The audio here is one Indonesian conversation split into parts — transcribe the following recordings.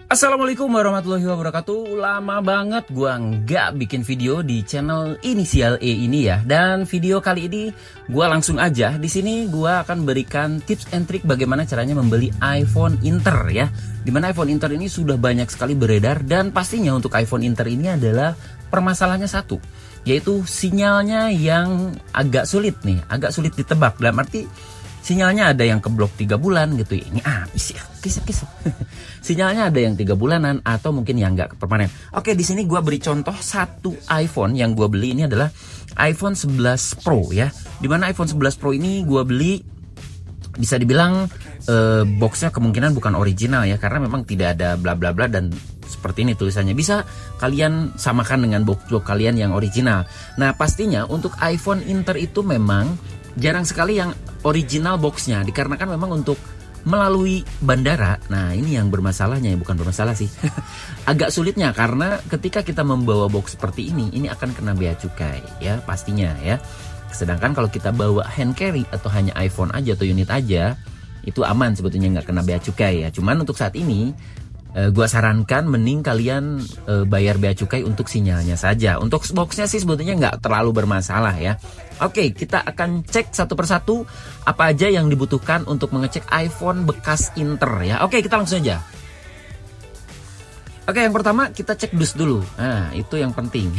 Assalamualaikum warahmatullahi wabarakatuh. Lama banget gua nggak bikin video di channel Inisial E ini ya. Dan video kali ini gua langsung aja di sini gua akan berikan tips and trick bagaimana caranya membeli iPhone Inter ya. Dimana iPhone Inter ini sudah banyak sekali beredar dan pastinya untuk iPhone Inter ini adalah permasalahannya satu, yaitu sinyalnya yang agak sulit nih, agak sulit ditebak. Dalam arti sinyalnya ada yang keblok 3 bulan gitu. Ini habis ya, kisah. Sinyalnya ada yang 3 bulanan atau mungkin yang nggak permanen. Oke, di sini gua beri contoh satu iPhone yang gua beli ini adalah iPhone 11 Pro ya. Dimana iPhone 11 Pro ini gua beli bisa dibilang boxnya kemungkinan bukan original ya, karena memang tidak ada bla bla bla dan seperti ini tulisannya. Bisa kalian samakan dengan box kalian yang original. Nah, pastinya untuk iPhone Inter itu memang jarang sekali yang original boxnya, dikarenakan memang untuk melalui bandara. Nah, ini yang bermasalahnya ya, bukan bermasalah sih. Agak sulitnya karena ketika kita membawa box seperti ini akan kena bea cukai ya pastinya ya. Sedangkan kalau kita bawa hand carry atau hanya iPhone aja atau unit aja, itu aman sebetulnya, nggak kena bea cukai ya. Cuman untuk saat ini gua sarankan mending kalian bayar bea cukai untuk sinyalnya saja. Untuk boxnya sih sebetulnya nggak terlalu bermasalah ya. Oke, kita akan cek satu persatu apa aja yang dibutuhkan untuk mengecek iPhone bekas Inter ya. Oke, kita langsung aja. Oke, yang pertama kita cek dus dulu. Nah, itu yang penting.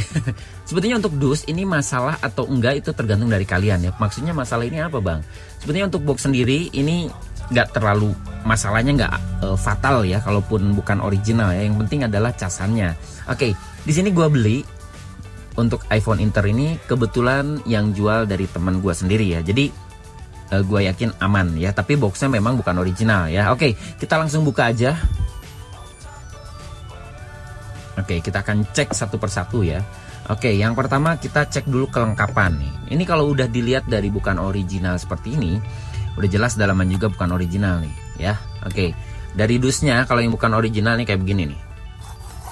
Sebetulnya untuk dus ini masalah atau enggak itu tergantung dari kalian ya. Maksudnya masalah ini apa, Bang? Sebetulnya untuk box sendiri ini nggak terlalu masalahnya, nggak fatal ya kalaupun bukan original ya. Yang penting adalah casannya. Oke, di sini gua beli untuk iPhone Inter ini kebetulan yang jual dari teman gua sendiri ya. Jadi gua yakin aman ya, tapi boxnya memang bukan original ya. Oke, kita langsung buka aja. Oke, kita akan cek satu persatu ya. Oke, yang pertama kita cek dulu kelengkapan nih. Ini kalau udah dilihat dari bukan original seperti ini, udah jelas dalaman juga bukan original nih ya. Oke, dari dusnya kalau yang bukan original nih kayak begini nih.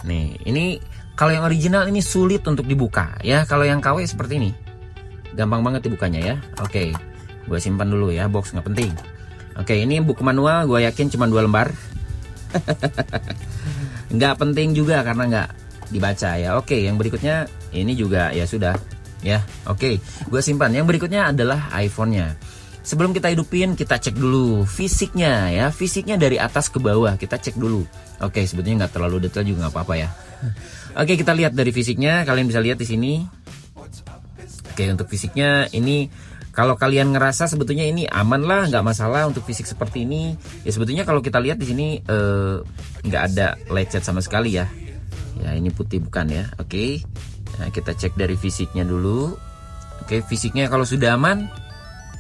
Nih, ini kalau yang original ini sulit untuk dibuka ya. Kalau yang KW seperti ini gampang banget dibukanya ya. Oke, gue simpan dulu ya, box nggak penting. Oke, ini buku manual gue yakin cuma 2 lembar. Nggak penting juga karena nggak dibaca ya. Oke, yang berikutnya ini juga ya sudah ya. Oke, gue simpan. Yang berikutnya adalah iPhone-nya. Sebelum kita hidupin, kita cek dulu fisiknya ya. Fisiknya dari atas ke bawah kita cek dulu. Oke, sebetulnya nggak terlalu detail juga nggak apa-apa ya. Oke, kita lihat dari fisiknya. Kalian bisa lihat di sini. Oke, untuk fisiknya ini kalau kalian ngerasa sebetulnya ini aman lah, nggak masalah untuk fisik seperti ini. Ya sebetulnya kalau kita lihat di sini nggak ada lecet sama sekali ya. Ya ini putih bukan ya. Oke, nah, kita cek dari fisiknya dulu. Oke, fisiknya kalau sudah aman,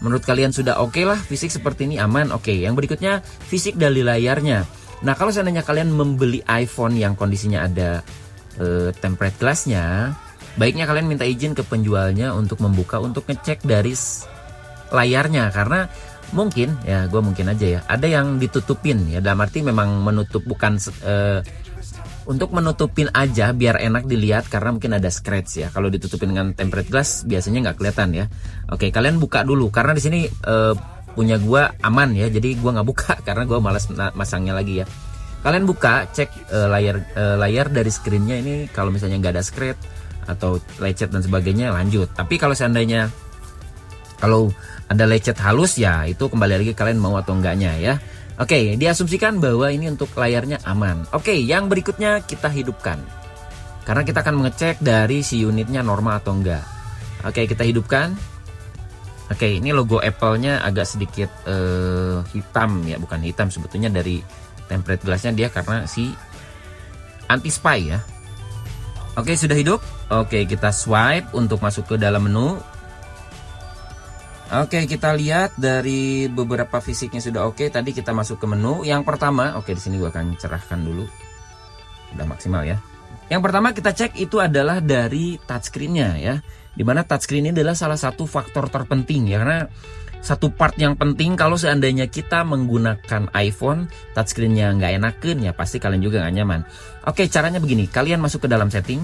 menurut kalian sudah oke lah, fisik seperti ini aman. Oke, yang berikutnya fisik dari layarnya. Nah, kalau seandainya kalian membeli iPhone yang kondisinya ada tempered glassnya, baiknya kalian minta izin ke penjualnya untuk membuka, untuk ngecek dari layarnya. Karena mungkin ya, gue mungkin aja ya, ada yang ditutupin ya, dalam arti memang menutup, bukan untuk menutupin aja biar enak dilihat, karena mungkin ada scratch ya. Kalau ditutupin dengan tempered glass biasanya nggak kelihatan ya. Oke, kalian buka dulu karena di sini punya gua aman ya, jadi gua nggak buka karena gua malas masangnya lagi ya. Kalian buka, cek layar dari screennya ini, kalau misalnya nggak ada scratch atau lecet dan sebagainya lanjut. Tapi kalau seandainya kalau ada lecet halus ya itu kembali lagi kalian mau atau enggaknya ya. Oke, diasumsikan bahwa ini untuk layarnya aman. Oke, yang berikutnya kita hidupkan. Karena kita akan mengecek dari si unitnya normal atau enggak. Oke, kita hidupkan. Oke, ini logo Apple-nya agak sedikit hitam ya, bukan hitam sebetulnya, dari tempered glass-nya dia karena si anti spy ya. Oke, sudah hidup. Oke, kita swipe untuk masuk ke dalam menu. Oke, kita lihat dari beberapa fisiknya sudah oke. Tadi kita masuk ke menu. Yang pertama, oke, di sini gua akan cerahkan dulu. Udah maksimal ya. Yang pertama kita cek itu adalah dari touchscreen-nya ya. Dimana touchscreen ini adalah salah satu faktor terpenting ya, karena satu part yang penting kalau seandainya kita menggunakan iPhone touchscreen-nya nggak enakan ya pasti kalian juga nggak nyaman. Oke, caranya begini, kalian masuk ke dalam setting.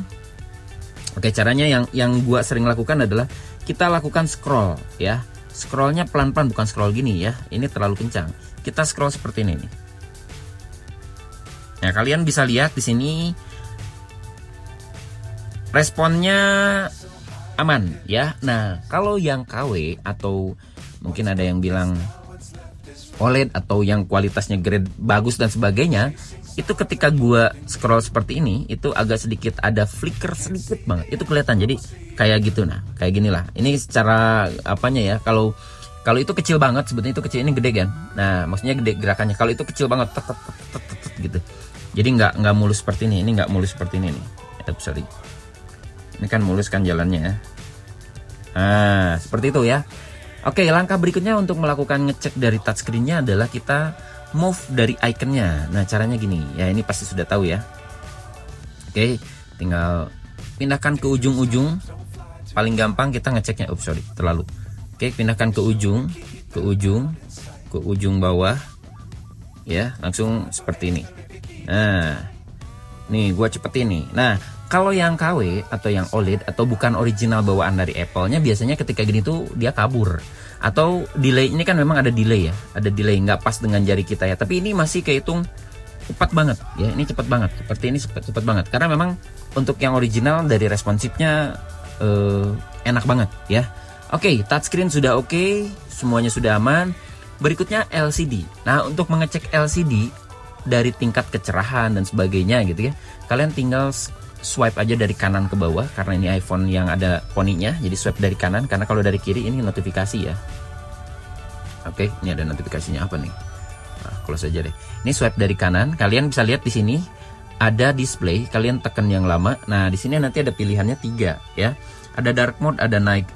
Oke, caranya yang gua sering lakukan adalah kita lakukan scroll ya. Scrollnya pelan-pelan, bukan scroll gini ya, ini terlalu kencang. Kita scroll seperti ini nih. Nah, kalian bisa lihat di sini responnya aman ya. Nah, kalau yang KW atau mungkin ada yang bilang OLED atau yang kualitasnya grade bagus dan sebagainya, itu ketika gua scroll seperti ini itu agak sedikit ada flicker sedikit banget, itu kelihatan. Jadi kayak gitu, nah kayak gini lah. Ini secara apanya ya, kalau itu kecil banget sebetulnya, itu kecil, ini gede kan. Nah maksudnya gede gerakannya. Kalau itu kecil banget gitu, jadi nggak mulus seperti ini nggak mulus seperti ini nih. Sorry, ini kan mulus kan jalannya ya. Nah seperti itu ya. Oke, langkah berikutnya untuk melakukan ngecek dari touchscreen-nya adalah kita move dari iconnya. Nah caranya gini ya, ini pasti sudah tahu ya. Oke, tinggal pindahkan ke ujung-ujung. Paling gampang kita ngeceknya. Sorry, terlalu. Oke, pindahkan ke ujung bawah ya, langsung seperti ini. Nah nih gua cepetin nih. Nah kalau yang KW atau yang OLED atau bukan original bawaan dari Apple-nya, biasanya ketika gini tuh dia kabur atau delay. Ini kan memang ada delay ya, ada delay nggak pas dengan jari kita ya. Tapi ini masih kehitung cepat banget ya, ini cepat banget. Seperti ini cepat banget karena memang untuk yang original dari responsifnya enak banget ya. Oke, touchscreen sudah oke, semuanya sudah aman. Berikutnya LCD. Nah untuk mengecek LCD dari tingkat kecerahan dan sebagainya gitu ya, kalian tinggal swipe aja dari kanan ke bawah karena ini iPhone yang ada poninya, jadi swipe dari kanan, karena kalau dari kiri ini notifikasi ya. Oke, ini ada notifikasinya apa nih? Nah, close aja deh. Ini swipe dari kanan, kalian bisa lihat di sini ada display, kalian tekan yang lama. Nah, di sini nanti ada pilihannya 3 ya. Ada dark mode, ada night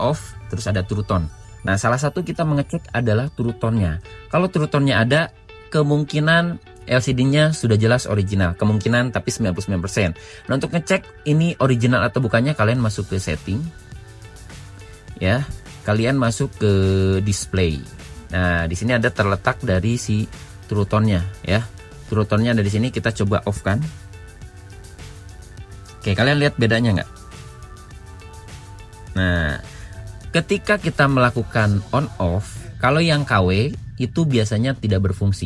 off, terus ada true tone. Nah, salah satu kita mengecek adalah true tone-nya. Kalau true tone-nya ada, kemungkinan LCD-nya sudah jelas original, kemungkinan tapi 99%. Nah untuk ngecek ini original atau bukannya, kalian masuk ke setting ya, kalian masuk ke display. Nah di sini ada terletak dari si true tone-nya ya, true tone-nya ada di sini. Kita coba off kan. Oke, kalian lihat bedanya nggak? Nah ketika kita melakukan on off, kalau yang KW itu biasanya tidak berfungsi.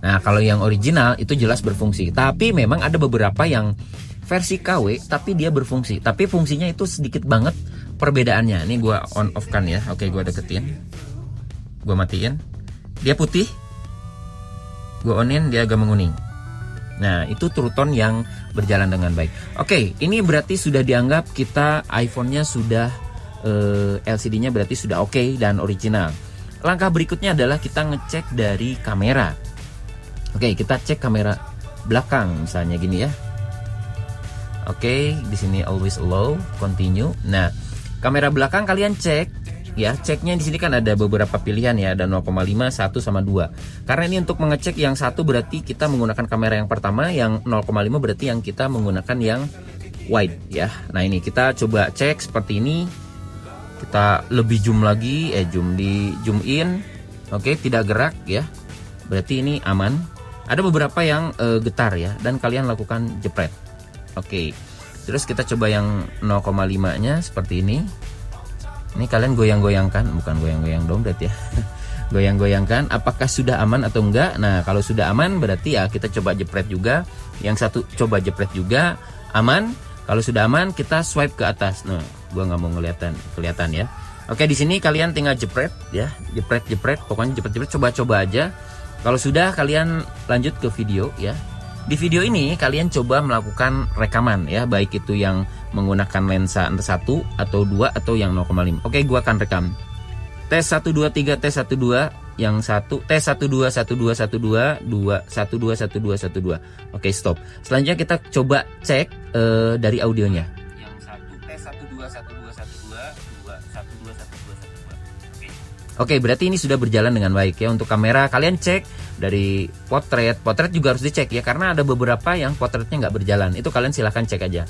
Nah kalau yang original itu jelas berfungsi, tapi memang ada beberapa yang versi KW tapi dia berfungsi, tapi fungsinya itu sedikit banget perbedaannya. Ini gua on off kan ya. Oke, gua deketin, gua matiin, dia putih, gua onin, dia agak menguning. Nah itu true tone yang berjalan dengan baik. Oke, ini berarti sudah dianggap kita iPhone-nya sudah LCD-nya berarti sudah oke dan original. Langkah berikutnya adalah kita ngecek dari kamera. Oke, kita cek kamera belakang misalnya gini ya. Oke, di sini always allow, continue. Nah, kamera belakang kalian cek ya. Ceknya di sini kan ada beberapa pilihan ya, ada 0,5, 1 sama 2. Karena ini untuk mengecek yang 1 berarti kita menggunakan kamera yang pertama, yang 0,5 berarti yang kita menggunakan yang wide ya. Nah, ini kita coba cek seperti ini. Kita lebih zoom lagi, zoom in. Oke, tidak gerak ya. Berarti ini aman. Ada beberapa yang getar ya, dan kalian lakukan jepret. Oke, terus kita coba yang 0,5 nya seperti ini. Ini kalian goyang-goyangkan, bukan goyang-goyang dompet ya. Goyang-goyangkan apakah sudah aman atau enggak. Nah kalau sudah aman berarti ya kita coba jepret juga. Yang satu coba jepret juga, aman. Kalau sudah aman kita swipe ke atas. Nah gua nggak mau kelihatan ya. Oke, di sini kalian tinggal jepret ya, jepret, pokoknya jepret, coba-coba aja. Kalau sudah, kalian lanjut ke video ya. Di video ini kalian coba melakukan rekaman ya, baik itu yang menggunakan lensa 1 atau 2 atau yang 0,5. Oke, gua akan rekam. Tes 1 2 3, tes 1 2, yang 1, tes 1 2 1 2 1 2 2 1 2 1 2 1 2. Oke, stop. Selanjutnya kita coba cek dari audionya. Yang 1, tes 1 2 1 2 1 2 2 1 2 1 2 1 2. Oke, berarti ini sudah berjalan dengan baik ya. Untuk kamera kalian cek dari potret juga harus dicek ya, karena ada beberapa yang potretnya nggak berjalan. Itu kalian silahkan cek aja.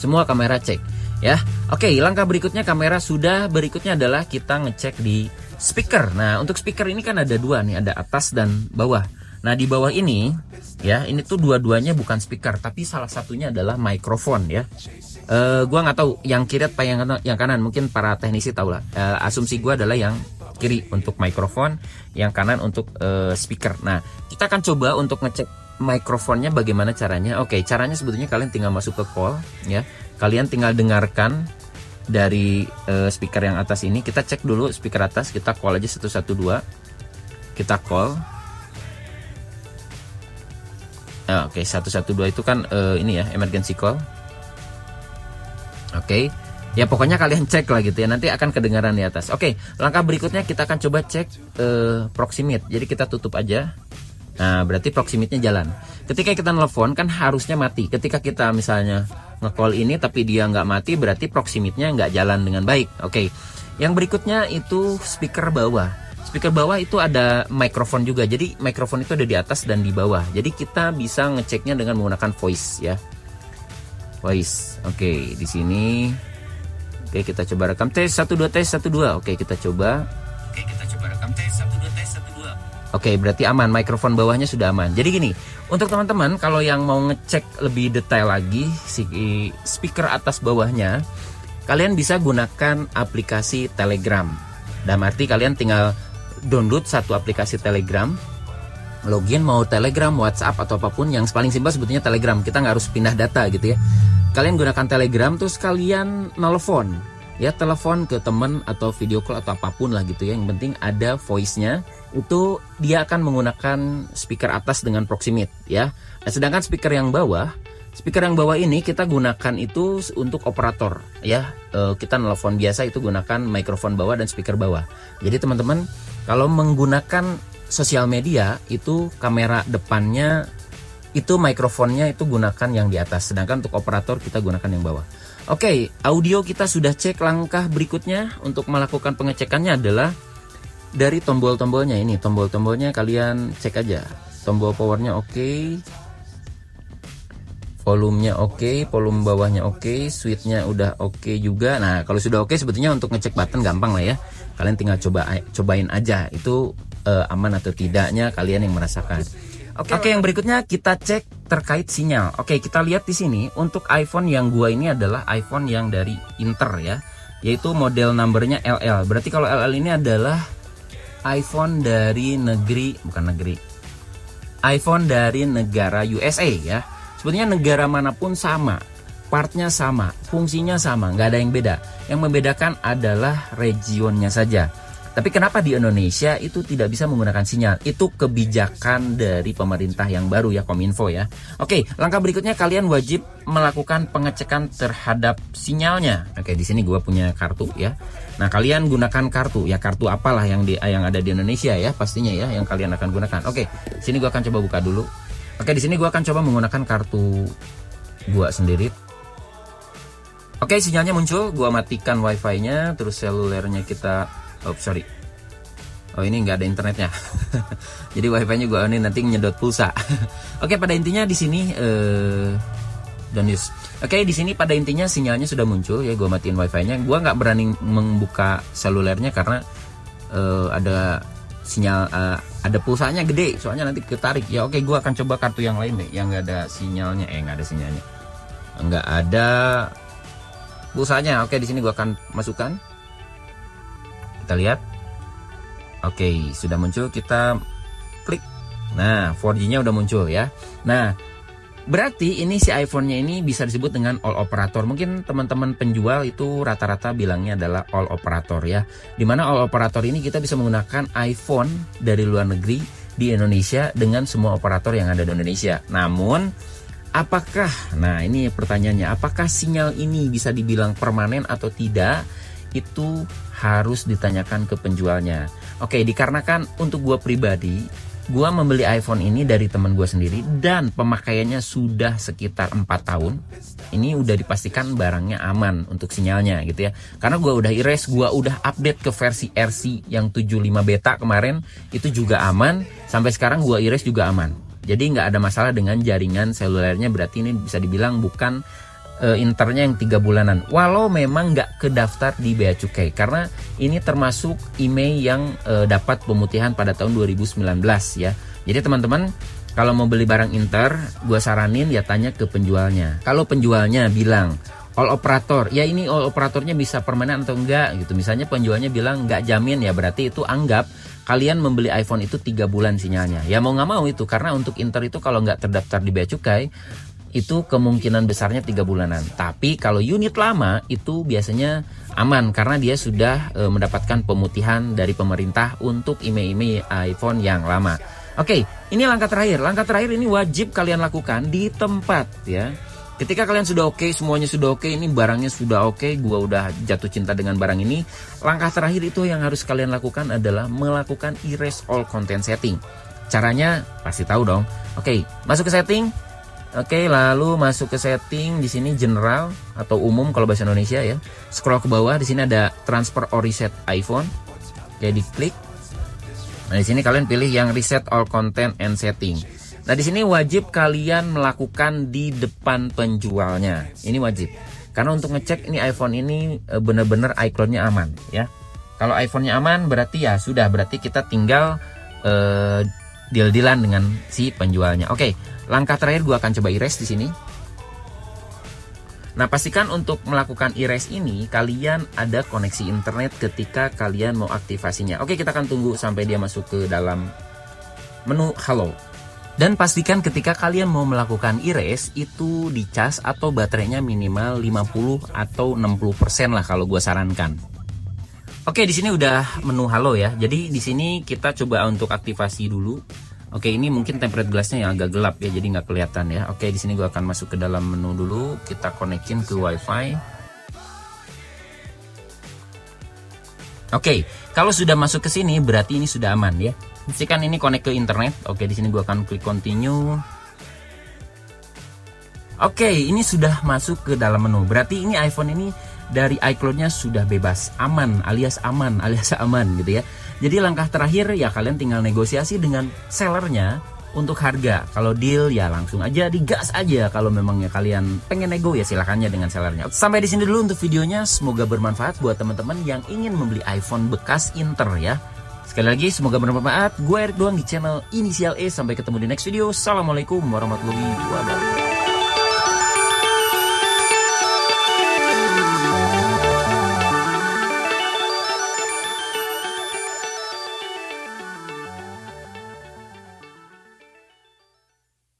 Semua kamera cek ya. Oke, langkah berikutnya kamera sudah. Berikutnya adalah kita ngecek di speaker. Nah untuk speaker ini kan ada dua nih, ada atas dan bawah. Nah di bawah ini ya, ini tuh dua-duanya bukan speaker, tapi salah satunya adalah mikrofon ya. Gua nggak tahu yang kiri apa yang kanan, mungkin para teknisi tahu lah. Asumsi gua adalah yang kiri untuk mikrofon, yang kanan untuk speaker. Nah kita akan coba untuk ngecek mikrofonnya bagaimana caranya? Oke, caranya sebetulnya kalian tinggal masuk ke call ya. Kalian tinggal dengarkan dari speaker yang atas ini. Kita cek dulu speaker atas, kita call aja 112. Kita call. Oke, 112 itu kan ini ya, emergency call. Oke. Ya pokoknya kalian cek lah gitu ya, nanti akan kedengaran di atas. Oke, langkah berikutnya kita akan coba cek proximity. Jadi kita tutup aja. Nah, berarti proximity-nya jalan. Ketika kita nelfon kan harusnya mati. Ketika kita misalnya nge-call ini tapi dia nggak mati, berarti proximity-nya nggak jalan dengan baik. Oke. Yang berikutnya itu speaker bawah. Speaker bawah itu ada mikrofon juga. Jadi mikrofon itu ada di atas dan di bawah. Jadi kita bisa ngeceknya dengan menggunakan voice ya. Voice. Oke, di sini. Oke, kita coba rekam tes 12 tes 12. Oke, kita coba. Oke, kita coba rekam tes 12 tes 12. Oke, berarti aman, mikrofon bawahnya sudah aman. Jadi gini, untuk teman-teman kalau yang mau ngecek lebih detail lagi si speaker atas bawahnya, kalian bisa gunakan aplikasi Telegram. Dalam arti kalian tinggal download satu aplikasi Telegram, login mau Telegram, WhatsApp atau apapun. Yang paling simpel sebetulnya Telegram. Kita nggak harus pindah data gitu ya. Kalian gunakan Telegram terus kalian nelfon ya, telepon ke temen atau video call atau apapun lah gitu ya. Yang penting ada voice-nya. Itu dia akan menggunakan speaker atas dengan proximity ya. Nah, sedangkan speaker yang bawah ini kita gunakan itu untuk operator ya. Kita nelfon biasa itu gunakan mikrofon bawah dan speaker bawah. Jadi teman-teman kalau menggunakan sosial media itu kamera depannya itu mikrofonnya itu gunakan yang di atas, sedangkan untuk operator kita gunakan yang bawah. Oke, audio kita sudah cek. Langkah berikutnya untuk melakukan pengecekannya adalah dari tombol-tombolnya ini. Tombol-tombolnya kalian cek aja. Tombol powernya oke, volumenya oke, volume bawahnya oke, switchnya udah oke juga. Nah, kalau sudah oke sebetulnya untuk ngecek button gampang lah ya. Kalian tinggal cobain aja itu aman atau tidaknya kalian yang merasakan. Oke, yang berikutnya kita cek terkait sinyal. Oke, kita lihat di sini untuk iPhone yang gua ini adalah iPhone yang dari Inter ya, yaitu model numbernya LL. Berarti kalau LL ini adalah iPhone dari iPhone dari negara USA ya. Sebetulnya negara manapun sama, partnya sama, fungsinya sama, nggak ada yang beda. Yang membedakan adalah regionnya saja. Tapi kenapa di Indonesia itu tidak bisa menggunakan sinyal? Itu kebijakan dari pemerintah yang baru ya, Kominfo ya. Oke, langkah berikutnya kalian wajib melakukan pengecekan terhadap sinyalnya. Oke, di sini gua punya kartu ya. Nah, kalian gunakan kartu ya, kartu apalah yang ada di Indonesia ya, pastinya ya yang kalian akan gunakan. Oke, sini gua akan coba buka dulu. Oke, di sini gua akan coba menggunakan kartu gua sendiri. Oke, sinyalnya muncul. Gua matikan wifi-nya, terus selulernya kita Oh, ini nggak ada internetnya. Jadi wifi-nya gua ini nanti nyedot pulsa. Oke, pada intinya di sini don't use. Oke, di sini pada intinya sinyalnya sudah muncul ya. Gua matiin wifi-nya. Gua nggak berani membuka selulernya karena ada sinyal, ada pulsanya gede. Soalnya nanti ketarik. Ya oke, gua akan coba kartu yang lain deh, yang nggak ada sinyalnya. Nggak ada sinyalnya. Nggak ada pulsanya. Oke, di sini gua akan masukkan. Kita lihat. Oke, sudah muncul, kita klik. Nah, 4G-nya udah muncul ya. Nah, berarti ini si iPhone-nya ini bisa disebut dengan all operator. Mungkin teman-teman penjual itu rata-rata bilangnya adalah all operator ya. Dimana all operator ini kita bisa menggunakan iPhone dari luar negeri di Indonesia dengan semua operator yang ada di Indonesia. Namun, nah ini pertanyaannya, apakah sinyal ini bisa dibilang permanen atau tidak? Itu harus ditanyakan ke penjualnya. Oke, dikarenakan untuk gue pribadi, gue membeli iPhone ini dari teman gue sendiri dan pemakaiannya sudah sekitar 4 tahun. Ini udah dipastikan barangnya aman untuk sinyalnya gitu ya. Karena gue udah erase, gue udah update ke versi RC yang 75 beta kemarin, itu juga aman. Sampai sekarang gue erase juga aman. Jadi nggak ada masalah dengan jaringan selulernya. Berarti ini bisa dibilang bukan internya yang 3 bulanan, walau memang nggak kedaftar di Bea Cukai karena ini termasuk email yang dapat pemutihan pada tahun 2019 ya. Jadi teman-teman kalau mau beli barang Inter, gue saranin ya tanya ke penjualnya. Kalau penjualnya bilang all operator, ya ini all operatornya bisa permanen atau enggak gitu. Misalnya penjualnya bilang nggak jamin, ya berarti itu anggap kalian membeli iPhone itu 3 bulan sinyalnya. Ya mau nggak mau itu, karena untuk Inter itu kalau nggak terdaftar di Bea Cukai itu kemungkinan besarnya 3 bulanan. Tapi kalau unit lama itu biasanya aman karena dia sudah mendapatkan pemutihan dari pemerintah untuk IMEI iPhone yang lama. Oke, ini langkah terakhir. Langkah terakhir ini wajib kalian lakukan di tempat ya. Ketika kalian sudah oke, semuanya sudah oke, ini barangnya sudah oke, gua udah jatuh cinta dengan barang ini. Langkah terakhir itu yang harus kalian lakukan adalah melakukan erase all content setting. Caranya pasti tahu dong. Oke, masuk ke setting. Oke, lalu masuk ke setting di sini general atau umum kalau bahasa Indonesia ya. Scroll ke bawah, di sini ada transfer or reset iPhone. Oke, diklik. Nah, di sini kalian pilih yang reset all content and setting. Nah, di sini wajib kalian melakukan di depan penjualnya. Ini wajib. Karena untuk ngecek ini iPhone ini benar-benar iCloud-nya aman ya. Kalau iPhone-nya aman berarti ya sudah, berarti kita tinggal deal-dealan dengan si penjualnya. Oke, langkah terakhir gua akan coba erase di sini. Nah, pastikan untuk melakukan erase ini kalian ada koneksi internet ketika kalian mau aktivasinya. Oke, kita akan tunggu sampai dia masuk ke dalam menu halo. Dan pastikan ketika kalian mau melakukan erase itu dicas atau baterainya minimal 50 atau 60% lah kalau gue sarankan. Oke, di sini udah menu halo ya. Jadi di sini kita coba untuk aktivasi dulu. Oke, ini mungkin tempered glassnya yang agak gelap ya, jadi nggak kelihatan ya. Oke, di sini gue akan masuk ke dalam menu dulu. Kita konekin ke WiFi. Oke, kalau sudah masuk ke sini berarti ini sudah aman ya. Pastikan ini connect ke internet. Oke, di sini gua akan klik continue. Oke, ini sudah masuk ke dalam menu. Berarti ini iPhone ini dari iCloud-nya sudah bebas, aman alias aman gitu ya. Jadi langkah terakhir ya kalian tinggal negosiasi dengan sellernya untuk harga. Kalau deal ya langsung aja digas aja. Kalau memangnya kalian pengen nego ya silakannya dengan sellernya. Sampai di sini dulu untuk videonya. Semoga bermanfaat buat teman-teman yang ingin membeli iPhone bekas Inter ya. Sekali lagi semoga bermanfaat. Gue Erik doang di channel Inisial E. Sampai ketemu di next video. Assalamualaikum warahmatullahi wabarakatuh.